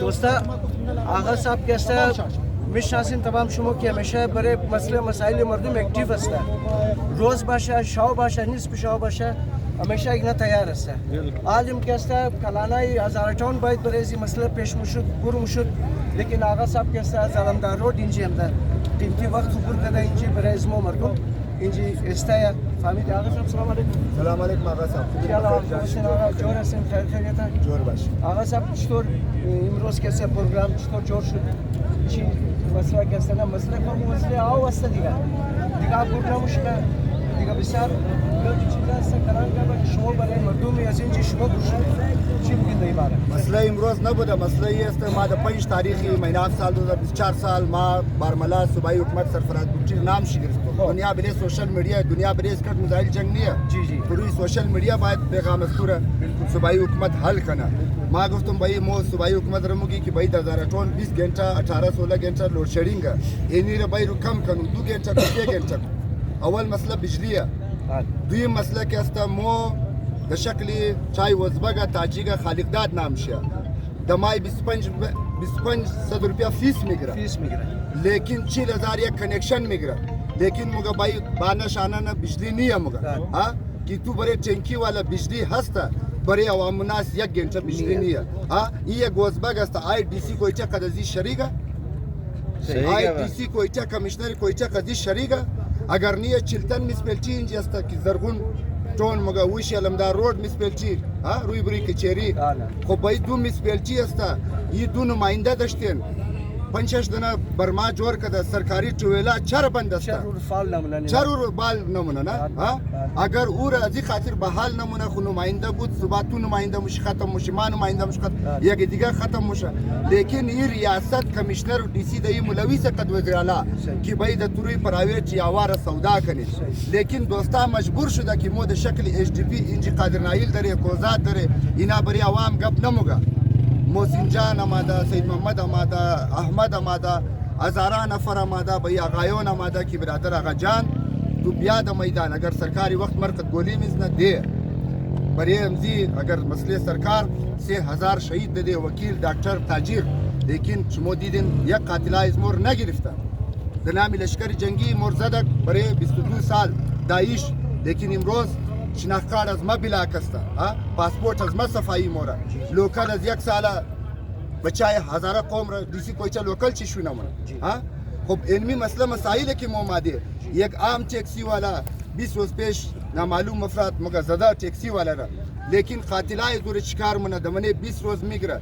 دوستا آغا صاحب کیسا میشناسین تمام شما که همیشه برای مسائل مردم اکتیو هسته، روز باشه، شب باشه، نصف شب باشه، همیشه اینا تیار هسته. عالم کیسا کلانای هزارتون باید برای این مسئله پیش مشد، برو مشد، لیکن آغا صاحب کیسا زلمدار رود اینجی هم دار، قیمتی وقت خبر کرده اینجی برای اسمو مردم اینجی استایا فهمید. آغا صاحب سلام علیکم. سلام علیکم آقا صاحب. آقا جور هستیم، خیریت؟ جور باش. آقا صاحب چطور امروز کیسه پروگرام چطور جور شد؟ چی مسئله کیسه نه مسئله کم مسئله آو است دیگه پروگرامش که دیگه بسیار چیزا است کاران که شما برای مردم از اینجا شما گوشید چی بگید ایماره؟ مسئله امروز نبوده، مسئله ای است ما در 5 تاریخی مهینه سال 2024 سال ما بارملا صوبائی حکومت سرفراز بخشی نام شگرفت. دنیا برای سوشل میڈیا، دنیا برای اسکرت مسائل جنگ نیه. پروی سوشل میڈیا باید پیغام استوره صوبائی حکومت حل کنه. ما گفتم بھائی مو صوبائی حکومت رموگی کہ بھائی 2020 گھنٹہ 18-16 گھنٹہ لوڈ شیڈنگ ہے، اینی بھائی رو کم کنو 2 گھنٹہ 3 گھنٹہ. اول مسئلہ بجلی ہے، دویم مسئلہ کہ است مو د شکلی چای وزبگا تاجیگا خالقداد نام شیا دمائی 2500 روپیہ فیس میگرا لیکن 4000 یک کنیکشن میگرا. لیکن مگا بھائی بانا شانا نا بجلی نہیں ہے مگا ہاں کہ تو برے ٹینکی والا بجلی ہستا برے عوام الناس یک گھنٹہ بجلی نہیں ہے ہاں. یہ گوزبگ است آئی ڈی سی کوئچہ قدزی شریگا، آئی ڈی سی کوئچہ کمشنر کوئچہ قدزی شریگا. اگر نہیں چلتن مسپلچی انجی استا کہ زرگون ٹون مگا ویشی علمدار روڈ مسپلچی ہاں روی بری کچیری خو بھائی دو مسپلچی استا یہ دو نمائندہ دشتین 5-6 دنا برما جوړ کده سرکاری ټویلا چر بند است چرور بال نمونه نه ها اگر اور ازی خاطر بحال نمونه خو نماینده بود صباتو نماینده مش ختم مش ما نماینده مش ختم یک دیگه ختم مشه. لیکن این ریاست کمشنر ڈی سی دی مولوی سے قد وزیر اعلی کی بای د توری پرایویت یاوار سودا کنی. لیکن دوستا مجبور شده کی مو د شکل ایچ ڈی پی انجی قادر نایل دره کوزات دره اینا بری عوام گپ نموگا. محسن جان آماده، سید محمد آماده، احمد آماده، هزارہ نفر آماده، بھئی آقایون آماده کی برادر آقا جان تو بیا د میدان اگر سرکاری وقت مرکت گولی میزنه ده برای امزی اگر مسئله سرکار 3000 شهید ده وکیل دکتر تاجر. لیکن شما دیدین یک قاتله از مور نگرفته در نام لشکر جنگی مور زدک برای 22 سال داعش. لیکن امروز شناخت کارت از ما بلاک است، پاسپورت از ما صفایی موره، لوکل از یک ساله بچای هزاره قوم را دیسی کویچه لوکل چی شو نمونه. خب علمی مسئله مسائل که موماده یک عام ٹیکسی والا 20 روز پیش نامعلوم افراد مگه زده ٹیکسی والا را لیکن قاتلای دور چکار منه دمنه 20 روز میگره.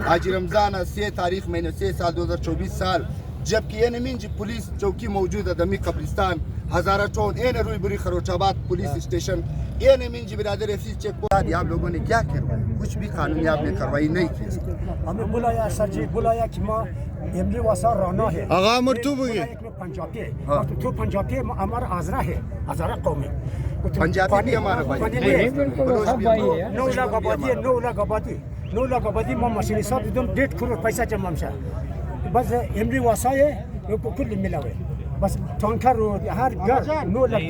حاجی رمضان 3 تاریخ مہینه 3 سال 2024 سال جبکہ یہ نمین جی پولیس چوکی موجود ہے دمی قبرستان ہزارہ ٹون این روی بری خروچ آباد پولیس اسٹیشن یہ نمین جی برادر ایف سی چیک پوسٹ. آپ لوگوں نے کیا کروایا؟ کچھ بھی قانونی آپ نے کاروائی نہیں کی. ہمیں بلایا سر جی بلایا کہ ماں املی واسا رانا ہے آغا مرتوب ہوئی پنجابی تو پنجابی ہمارا آزرا ہے ہزارہ قوم ہے پنجابی بھی ہمارا بھائی نو لاکھ آبادی 9 لاکھ آبادی ماں مسئلہ صاحب ایک دم 1.5 کروڑ پیسہ جمع شا بس املی واسا ہے وہ کل ملا ہوئے بس ٹانکر روڈ ہر گھر 9 لاکھ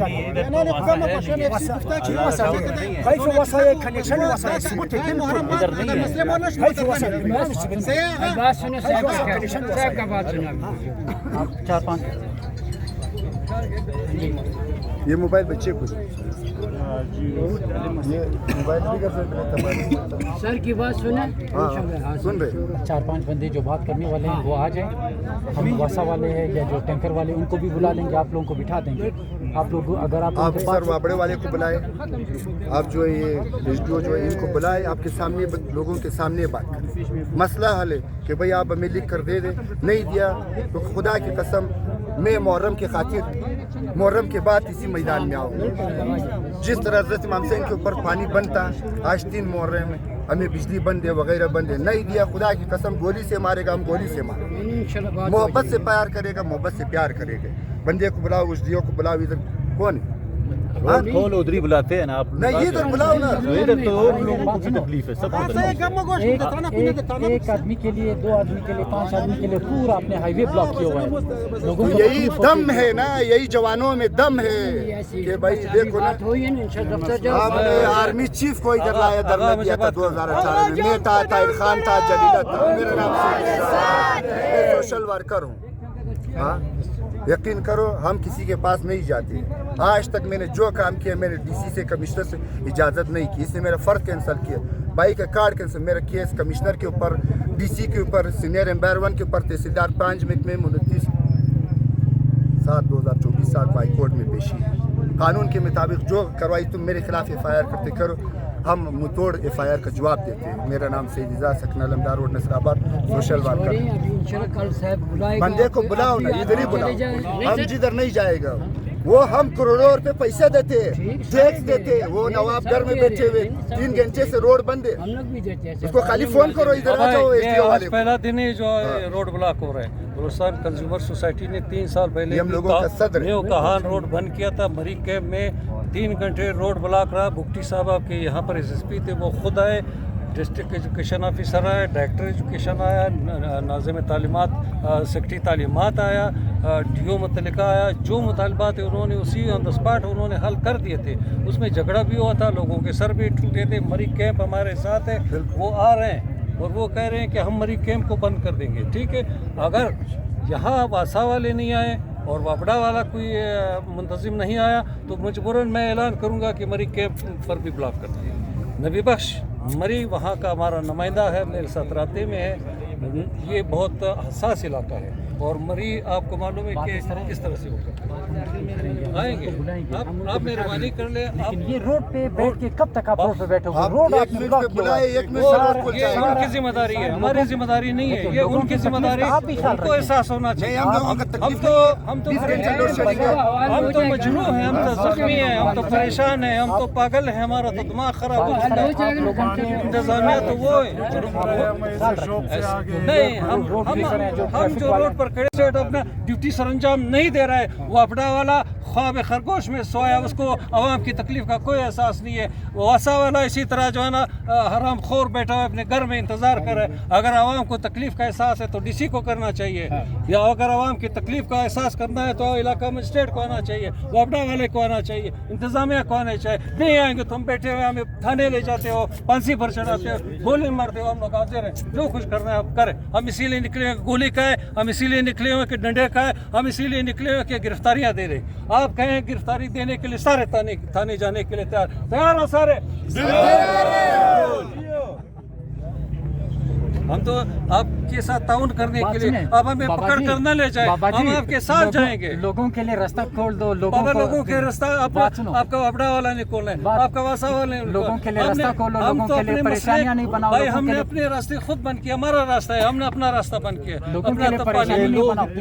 کیف واسا ہے کنیکشن واسا ہے ثبوت ہے کیف واسا ہے بات سنو صاحب کا بات سنو آپ 4-5 یہ موبائل بچے کو یہ موبائل بھی کر سکتے سر کی بات سنیں سن رہے 4-5 بندے جو بات کرنے والے ہیں وہ آ جائیں. ہم واسا والے ہیں یا جو ٹینکر والے ان کو بھی بلا لیں گے، آپ لوگوں کو بٹھا دیں گے. آپ لوگ اگر آپ سر وابڑے والے کو بلائے، آپ جو یہ ایس ڈی او جو ہے ان کو بلائے، آپ کے سامنے لوگوں کے سامنے بات کریں. مسئلہ حل ہے کہ بھئی آپ ہمیں لکھ کر دے دیں، نہیں دیا تو خدا کی قسم میں محرم کے خاطر محرم کے بعد اسی میدان میں آؤں. جس طرح حضرت امام حسین کے اوپر پانی بنتا آج 3 محرم میں ہمیں بجلی بند ہے وغیرہ بند ہے، نہیں دیا خدا کی قسم گولی سے مارے گا، ہم گولی سے مارے گا. محبت سے پیار کرے گا، محبت سے پیار کرے گا. بندے کو بلاؤ، اس دیو کو بلاؤ، ادھر کون ہے कॉल उधरी बुलाते हैं ना आप? नहीं इधर बुलाओ ना। इधर तो और लोगों को भी तकलीफ है, सबको तकलीफ है। एक आदमी के लिए, 2 आदमी के लिए, 5 आदमी के लिए पूरा अपने हाईवे ब्लॉक किया हुआ है। लोगों को यही दम है ना, यही जवानों में दम है कि भाई देखो ना, आपने आर्मी चीफ को इधर लाया, धरना दिया था 2018 में, नेता ताहिर खान था, जलीला था, मेरा नाम मैं सोशल वर्कर हूँ। हाँ, यकीन करो हम किसी के पास नहीं जाते। आज तक मैंने जो काम किया मैंने डीसी से, कमिश्नर से इजाज़त नहीं की, इसने मेरा फ़र्ज कैंसिल किया, बाई का कार्ड कैंसिल, मेरा केस कमिश्नर के ऊपर, डीसी के ऊपर, सीनियर एम्पायर 1 के ऊपर, तहसीलदार 5 में 29/7/2024 को हाई कोर्ट में पेशी है। कानून के मुताबिक जो कार्रवाई तुम मेरे खिलाफ FIR करते करो, हम मुतोड़ FIR का जवाब देते हैं। मेरा नाम सईद इजाज़, सकना लमदार रोड, नसराबाद, सोशल वर्कर। बंदे को बुलाओ ना, इधर ही बुलाओ, हम जिधर नहीं जाएगा। वो हम करोड़ों रुपए पैसे देते, टैक्स देते, वो नवाब घर में बैठे हुए 3 घंटे से रोड बंद है, उसको खाली फोन करो इधर आ जाओ। आज पहला दिन ही जो रोड ब्लॉक हो रहा है। बलूचिस्तान कंज्यूमर सोसाइटी ने 3 साल पहले हम लोगों का सदर न्यू कहान रोड बंद किया था। मरी कैंप में 3 घंटे रोड ब्लॉक रहा। भुट्टी साहब आपके यहाँ पर SSP थे, वो खुद आए, डिस्ट्रिक्ट एजुकेशन ऑफिसर आया, डायरेक्टर एजुकेशन आया, नाज़िम तालीमात, सेक्रेटरी तालीमात आया, DO मुतल्लिका आया। जो मुतालबात है उन्होंने उसी ऑन द स्पॉट उन्होंने हल कर दिए थे। उसमें झगड़ा भी हुआ था, लोगों के सर भी टूटे थे। मरी कैंप हमारे साथ है, वो आ रहे हैं और वो कह रहे हैं कि हम मरी कैंप को बंद कर देंगे। ठीक है, अगर यहाँ वासा वाले नहीं आए और वापड़ा वाला कोई मुंतजिम नहीं आया तो मजबूरन मैं ऐलान करूँगा कि मरी कैंप पर भी ब्लॉक कर दिए। नबी बख्श मरी वहाँ का हमारा नुमाइंदा है, मेरे साथ राते में है। ये बहुत हसास इलाका है और मरी आपको मालूम है कि किस तरह से होगा। आएंगे आप मेहरबानी कर ले। लेकिन ये रोड पे बैठ के कब तक आप रोड पे बैठोगे? आप रोड एक आपने मिनट ब्लॉक पे किया हुआ बुलाए, है। एक मिनट से रोड खुल ये जाएगा। उनकी जिम्मेदारी है, हमारी जिम्मेदारी नहीं है। ये उनकी जिम्मेदारी, उनको एहसास होना चाहिए। हम लोगों का हम तो हम तो मजनू हैं, हम तो जख्मी हैं, हम तो परेशान हैं, हम तो पागल हैं, हमारा तो दिमाग खराब हो चुका है। इंतजामिया तो वो है नहीं, हम जो रोड पर खड़े से अपना ड्यूटी सरंजाम नहीं दे रहा है। वो अपना वाला ख्वाब खरगोश में सोया, उसको आवाम की तकलीफ का कोई एहसास नहीं है। वासा वाला इसी तरह जो है ना हराम खोर बैठा हुआ अपने घर में इंतज़ार कर रहा है। अगर आवाम को तकलीफ का एहसास है तो DC को करना चाहिए, या अगर आवाम की तकलीफ का एहसास करना है तो इलाका मजिस्ट्रेट को आना चाहिए, वापडा वाले को आना चाहिए, इंतज़ामिया को आना चाहिए। नहीं आएंगे तो हम बैठे हुए हमें थाने ले जाते हो, फांसी पर चढ़ाते हो, गोली मारते हो। हम लोग हाजिर हैं, जो कुछ करना है आप करें। हम इसीलिए निकले हैं गोली का है, हम इसीलिए निकले हुए कि डंडे का है, हम इसीलिए निकले हुए कि गिरफ्तारियाँ दे रहे। आप कहें गिरफ्तारी देने के लिए सारे थाने जाने के लिए तैयार हो सारे। हम तो आपके साथ ताउन करने के लिए, आप हमें पकड़ कर न ले जाए, हम आपके साथ जाएंगे। लोगों के लिए रास्ता खोल दो, लोगों के रास्ता आपका वापड़ा वाला नहीं खोलना है, आपका वासा वाला लोगों के लिए रास्ता खोलो, लोगों के लिए परेशानियां नहीं बनाओ। भाई हमने अपने रास्ते खुद बंद किया, हमारा रास्ता है, हमने अपना रास्ता बंद किया। लोग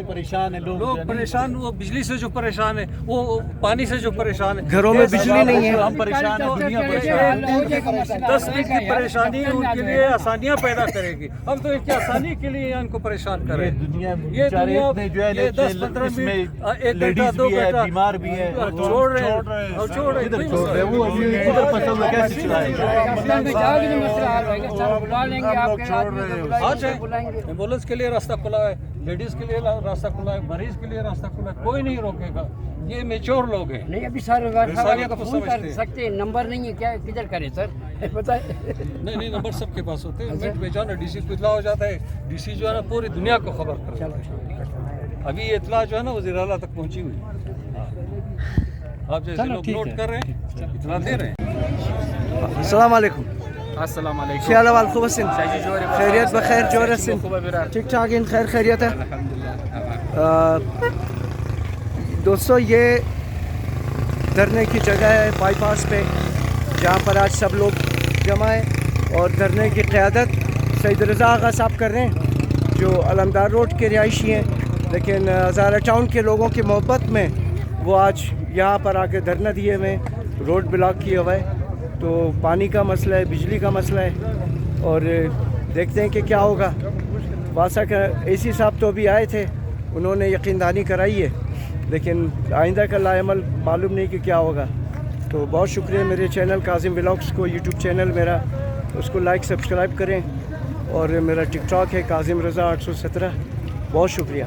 परेशान है, लोग परेशान, वो बिजली से जो परेशान है, वो पानी से जो परेशान है, घरों में बिजली नहीं है, हम परेशान है, दुनिया परेशान है। 10 मिनट की परेशानी उनके लिए आसानियां पैदा करेगी। हम तो एक आसानी के लिए इनको परेशान करें। ये दुनिया ये 10-15 मिनट, 1 घंटा 2 घंटा बीमार भी है, छोड़ रहे हैं, वो इधर फंसा हुआ कैसे चलाएगा? एम्बुलेंस के लिए रास्ता खुला है, लेडीज के लिए रास्ता खुला है, मरीज के लिए रास्ता खुला है, कोई नहीं रोकेगा। ये मेच्योर लोग हैं। नहीं अभी सर फोन कर सकते, नंबर नहीं है क्या, किधर करें सर बताए? नहीं नंबर सबके पास होते हैं। मिनट में जाओ ना, DC को इतला हो जाता है, DC जो है ना पूरी दुनिया को खबर करता है। अभी ये इतला जो है ना वज़ीर आला तक पहुंची हुई। आप जैसे लोग नोट कर रहे हैं, इतना दे रहे हैं। अस्सलाम वालेकुम। अस्सलाम वालेकुम। क्या हाल खूब हसन, खैरियत बखैर जोर हसन, ठीक ठाक इन खैर खैरियत है। दोस्तों ये धरने की जगह है बाईपास पे, जहाँ पर आज सब लोग जमा है और धरने की क़यादत सईद रज़ा आगा साहब कर रहे हैं, जो अलमदार रोड के रिहायशी हैं, लेकिन हज़ारा टाउन के लोगों की मोहब्बत में वो आज यहाँ पर आके धरना दिए हुए, रोड ब्लॉक किए हुए। तो पानी का मसला है, बिजली का मसला है और देखते हैं कि क्या होगा। वासा का AC साहब तो अभी आए थे, उन्होंने यकीन दहानी कराई है, लेकिन आइंदा का लाएमल मालूम नहीं कि क्या होगा। تو بہت شکریہ. میرے چینل کاظم ولاگس کو یوٹیوب چینل میرا اس کو لائک سبسکرائب کریں, اور میرا ٹک ٹاک ہے کاظم رضا 817. بہت شکریہ.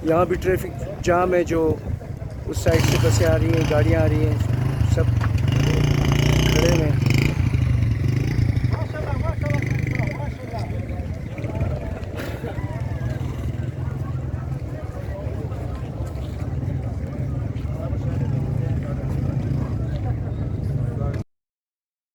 یہاں بھی ٹریفک جام ہے, جو اس سائڈ سے بسیں آ رہی ہیں, گاڑیاں آ رہی ہیں, سب